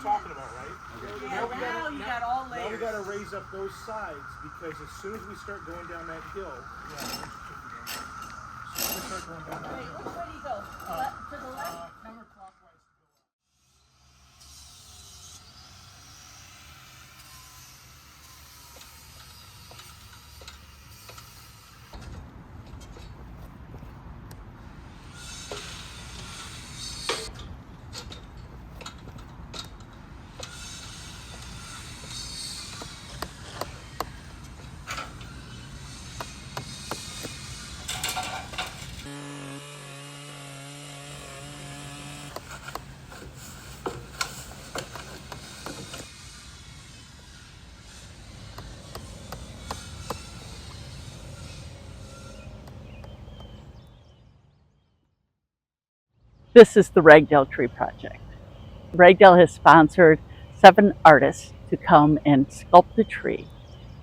talking about, right? Yeah, now you got all layers. Now we got to raise up those sides because as soon as we start going down that hill, Wait, which way do you go? To the left? counterclockwise. This is the Ragdale Tree Project. Ragdale has sponsored 7 artists to come and sculpt a tree.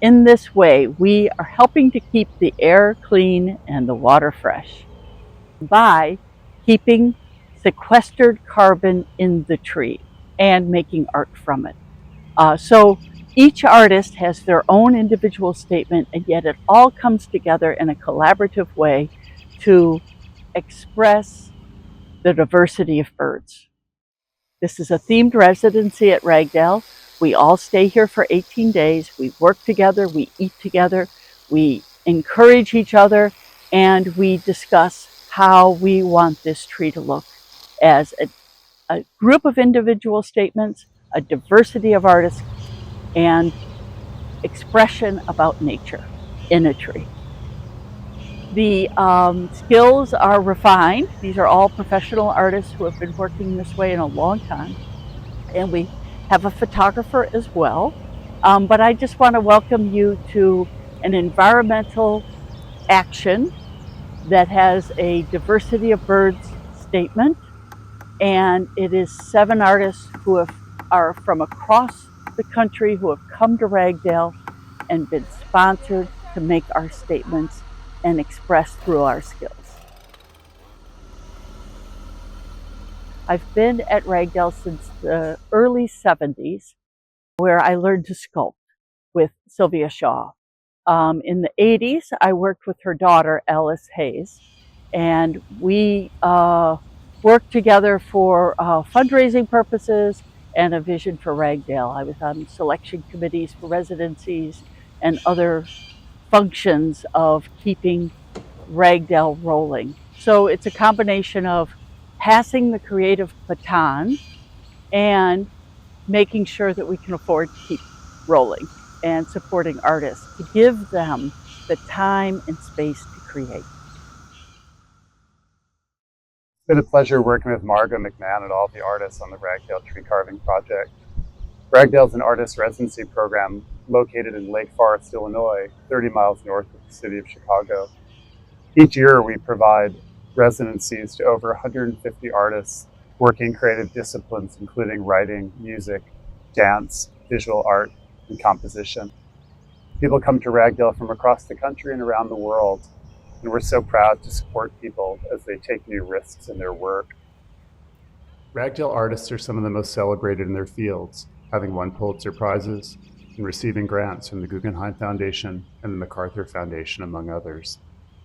In this way, we are helping to keep the air clean and the water fresh by keeping sequestered carbon in the tree and making art from it. So each artist has their own individual statement, and yet it all comes together in a collaborative way to express the diversity of birds. This is a themed residency at Ragdale. We all stay here for 18 days. We work together, we eat together, we encourage each other, and we discuss how we want this tree to look as a group of individual statements, a diversity of artists, and expression about nature in a tree. The skills are refined. These are all professional artists who have been working this way in a long time. And we have a photographer as well. But I just want to welcome you to an environmental action that has a diversity of birds statement. And it is 7 artists who are from across the country who have come to Ragdale and been sponsored to make our statements and express through our skills. I've been at Ragdale since the early 70s, where I learned to sculpt with Sylvia Shaw. In the 80s, I worked with her daughter, Alice Hayes, and we worked together for fundraising purposes and a vision for Ragdale. I was on selection committees for residencies and other functions of keeping Ragdale rolling. So it's a combination of passing the creative baton and making sure that we can afford to keep rolling and supporting artists to give them the time and space to create. It's been a pleasure working with Margot McMahon and all the artists on the Ragdale Tree Carving Project. Ragdale is an artist residency program located in Lake Forest, Illinois, 30 miles north of the city of Chicago. Each year we provide residencies to over 150 artists working creative disciplines including writing, music, dance, visual art, and composition. People come to Ragdale from across the country and around the world, and we're so proud to support people as they take new risks in their work. Ragdale artists are some of the most celebrated in their fields, having won Pulitzer Prizes and receiving grants from the Guggenheim Foundation and the MacArthur Foundation, among others.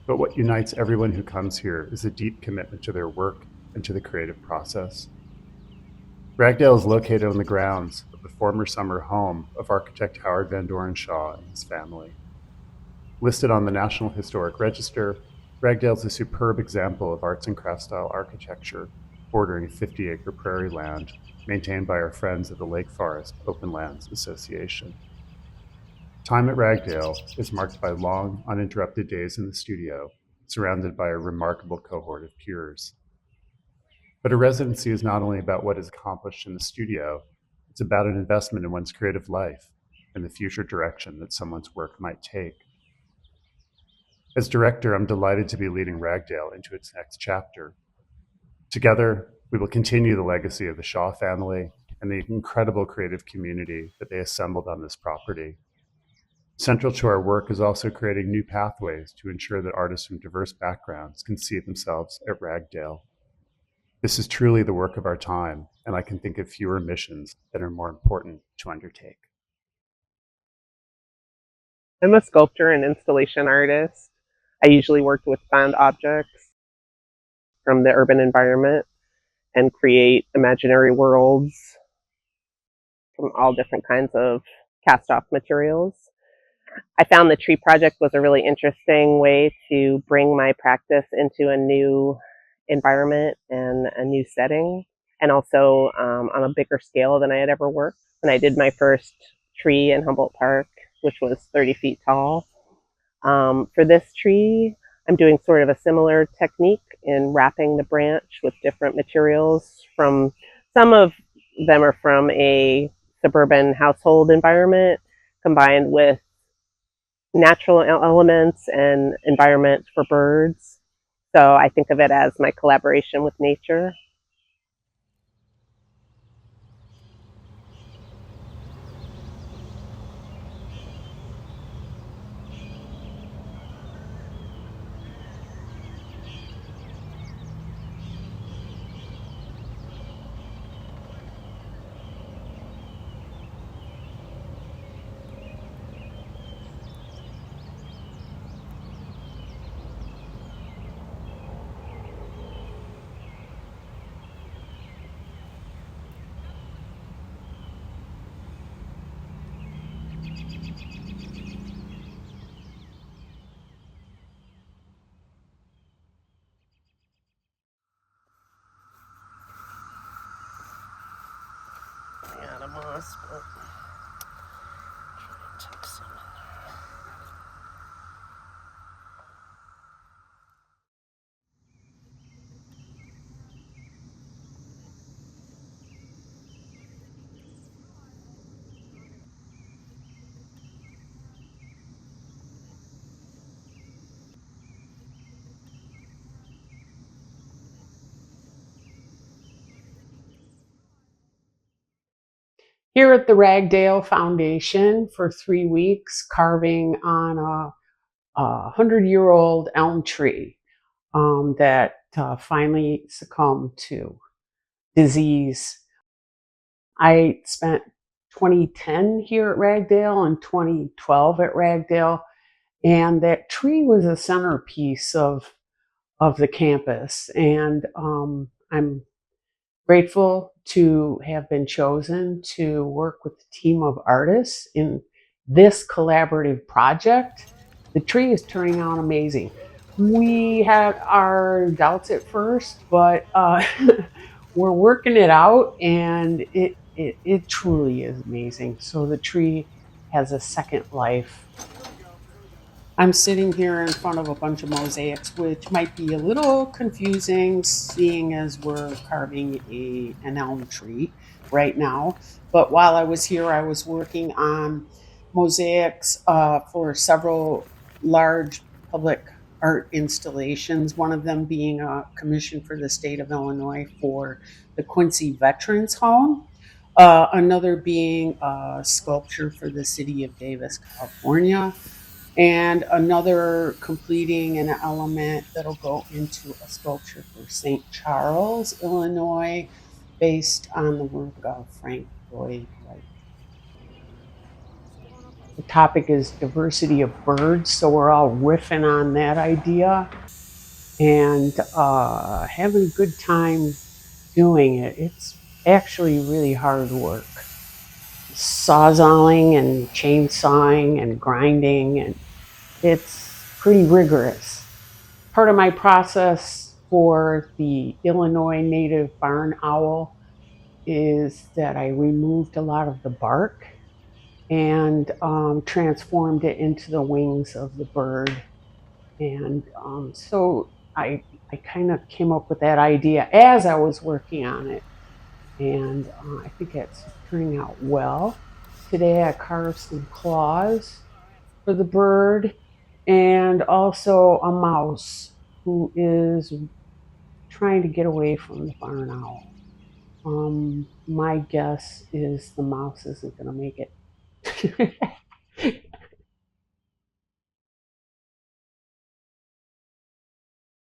But what unites everyone who comes here is a deep commitment to their work and to the creative process. Ragdale is located on the grounds of the former summer home of architect Howard Van Doren Shaw and his family. Listed on the National Historic Register, Ragdale is a superb example of arts and crafts style architecture bordering 50-acre prairie land maintained by our friends at the Lake Forest Open Lands Association. Time at Ragdale is marked by long, uninterrupted days in the studio, surrounded by a remarkable cohort of peers. But a residency is not only about what is accomplished in the studio, it's about an investment in one's creative life and the future direction that someone's work might take. As director, I'm delighted to be leading Ragdale into its next chapter. Together, we will continue the legacy of the Shaw family and the incredible creative community that they assembled on this property. Central to our work is also creating new pathways to ensure that artists from diverse backgrounds can see themselves at Ragdale. This is truly the work of our time, and I can think of fewer missions that are more important to undertake. I'm a sculptor and installation artist. I usually work with found objects from the urban environment and create imaginary worlds from all different kinds of cast-off materials. I found the tree project was a really interesting way to bring my practice into a new environment and a new setting, and also on a bigger scale than I had ever worked. And I did my first tree in Humboldt Park, which was 30 feet tall. For this tree, I'm doing sort of a similar technique in wrapping the branch with different materials. From some of them are from a suburban household environment combined with natural elements and environments for birds. So I think of it as my collaboration with nature. Yeah, moss, but take some. Here at the Ragdale Foundation for 3 weeks, carving on a 100-year-old elm tree that finally succumbed to disease. I spent 2010 here at Ragdale and 2012 at Ragdale, and that tree was a centerpiece of the campus. And I'm grateful to have been chosen to work with a team of artists in this collaborative project. The tree is turning out amazing. We had our doubts at first, but we're working it out, and it truly is amazing. So the tree has a second life. I'm sitting here in front of a bunch of mosaics, which might be a little confusing seeing as we're carving an elm tree right now. But while I was here, I was working on mosaics for several large public art installations, one of them being a commission for the state of Illinois for the Quincy Veterans Home, another being a sculpture for the city of Davis, California, and another completing an element that'll go into a sculpture for St. Charles, Illinois, based on the work of Frank Lloyd Wright. The topic is diversity of birds, so we're all riffing on that idea and having a good time doing it. It's actually really hard work. Sawzalling and chainsawing and grinding, and it's pretty rigorous. Part of my process for the Illinois native barn owl is that I removed a lot of the bark and transformed it into the wings of the bird. And so I kind of came up with that idea as I was working on it. And I think it's turning out well. Today I carved some claws for the bird and also a mouse who is trying to get away from the barn owl. My guess is the mouse isn't going to make it.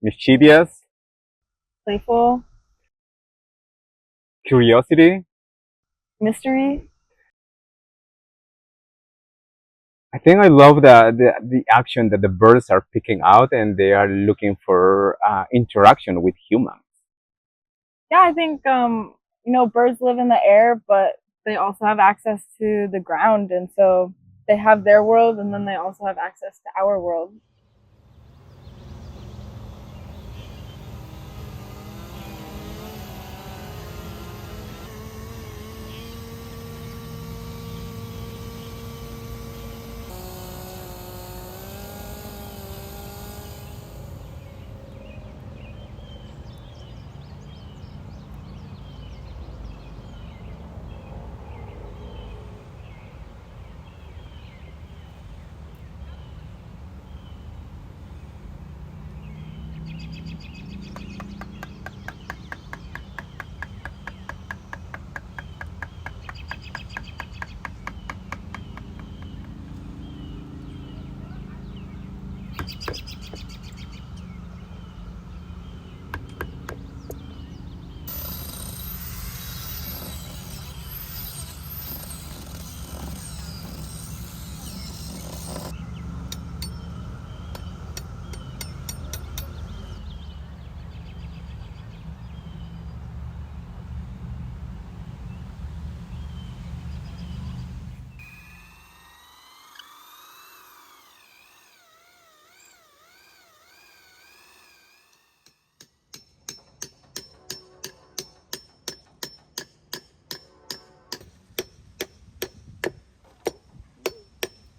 Mischievous, Playful, curiosity. Mystery. I think I love the action that the birds are picking out and they are looking for interaction with humans. Yeah, I think birds live in the air, but they also have access to the ground, and so they have their world, and then they also have access to our world.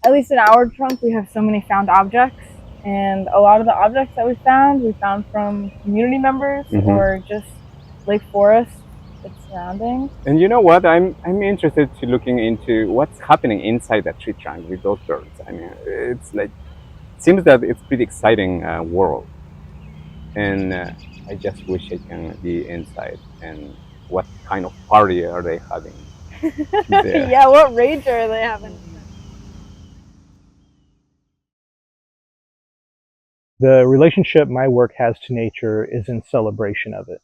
At least in our trunk, we have so many found objects, and a lot of the objects that we found from community members or just Lake Forest, its surroundings. And you know what? I'm interested to looking into what's happening inside that tree trunk with those birds. I mean, it's like seems that it's pretty exciting world, and I just wish I can be inside. And what kind of party are they having there? Yeah, what rage are they having? The relationship my work has to nature is in celebration of it.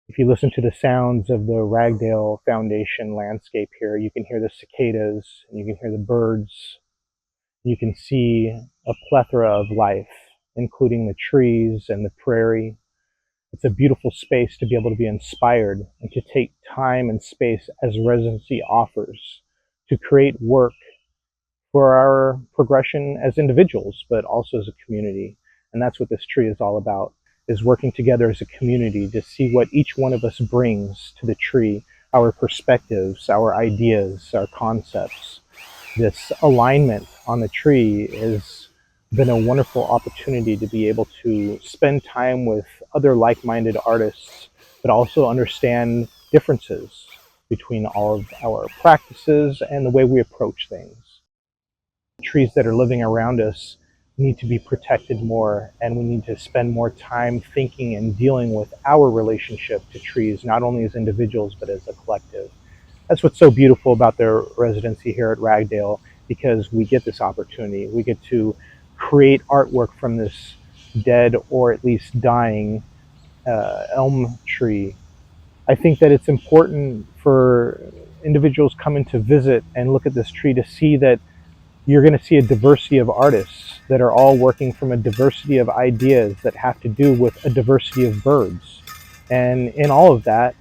If you listen to the sounds of the Ragdale Foundation landscape here, you can hear the cicadas, and you can hear the birds. You can see a plethora of life, including the trees and the prairie. It's a beautiful space to be able to be inspired and to take time and space as residency offers to create work for our progression as individuals, but also as a community. And that's what this tree is all about, is working together as a community to see what each one of us brings to the tree, our perspectives, our ideas, our concepts. This alignment on the tree has been a wonderful opportunity to be able to spend time with other like-minded artists, but also understand differences between all of our practices and the way we approach things. Trees that are living around us need to be protected more, and we need to spend more time thinking and dealing with our relationship to trees, not only as individuals, but as a collective. That's what's so beautiful about their residency here at Ragdale, because we get this opportunity. We get to create artwork from this dead or at least dying elm tree. I think that it's important for individuals coming to visit and look at this tree to see that you're going to see a diversity of artists that are all working from a diversity of ideas that have to do with a diversity of birds. And in all of that,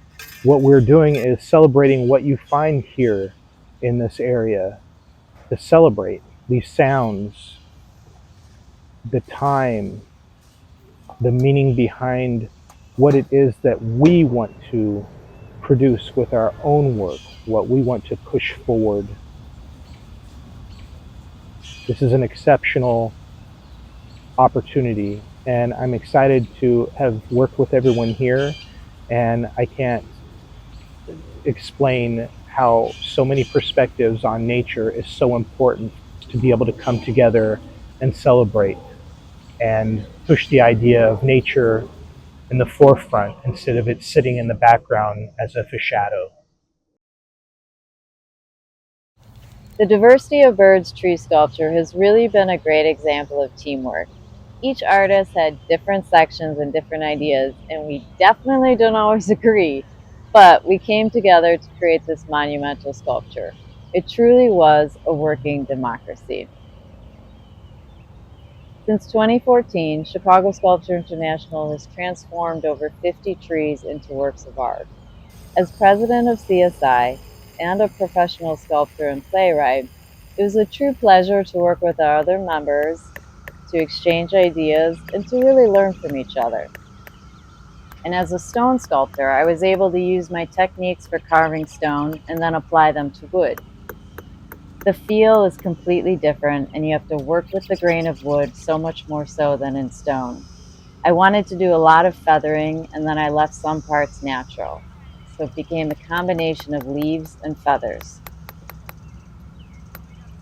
what we're doing is celebrating what you find here in this area, to celebrate these sounds, the time, the meaning behind what it is that we want to produce with our own work, what we want to push forward. This is an exceptional opportunity, and I'm excited to have worked with everyone here, and I can't explain how so many perspectives on nature is so important to be able to come together and celebrate and push the idea of nature in the forefront instead of it sitting in the background as a shadow. The Diversity of Birds tree sculpture has really been a great example of teamwork. Each artist had different sections and different ideas, and we definitely don't always agree, But we came together to create this monumental sculpture. It truly was a working democracy. Since 2014, Chicago Sculpture International has transformed over 50 trees into works of art. As president of CSI and a professional sculptor and playwright, it was a true pleasure to work with our other members, to exchange ideas, and to really learn from each other. And as a stone sculptor, I was able to use my techniques for carving stone and then apply them to wood. The feel is completely different, and you have to work with the grain of wood so much more so than in stone. I wanted to do a lot of feathering, and then I left some parts natural. So it became a combination of leaves and feathers.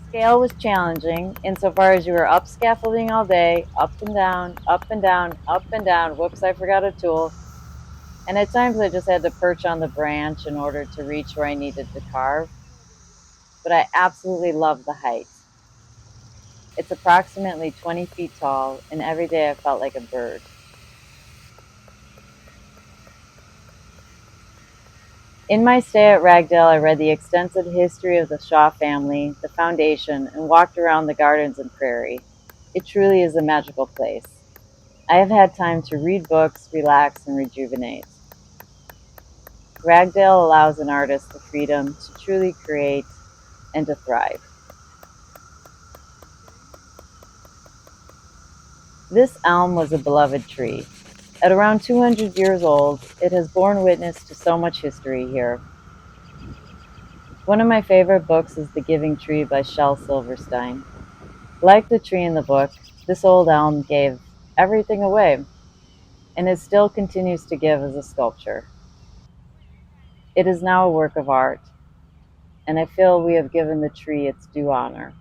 Scale was challenging insofar as you were up scaffolding all day, up and down, up and down, up and down. Whoops, I forgot a tool. And at times I just had to perch on the branch in order to reach where I needed to carve. But I absolutely love the height. It's approximately 20 feet tall, and every day I felt like a bird. In my stay at Ragdale, I read the extensive history of the Shaw family, the foundation, and walked around the gardens and prairie. It truly is a magical place. I have had time to read books, relax, and rejuvenate. Ragdale allows an artist the freedom to truly create and to thrive. This elm was a beloved tree. At around 200 years old, it has borne witness to so much history here. One of my favorite books is The Giving Tree by Shel Silverstein. Like the tree in the book, this old elm gave everything away, and it still continues to give as a sculpture. It is now a work of art, and I feel we have given the tree its due honor.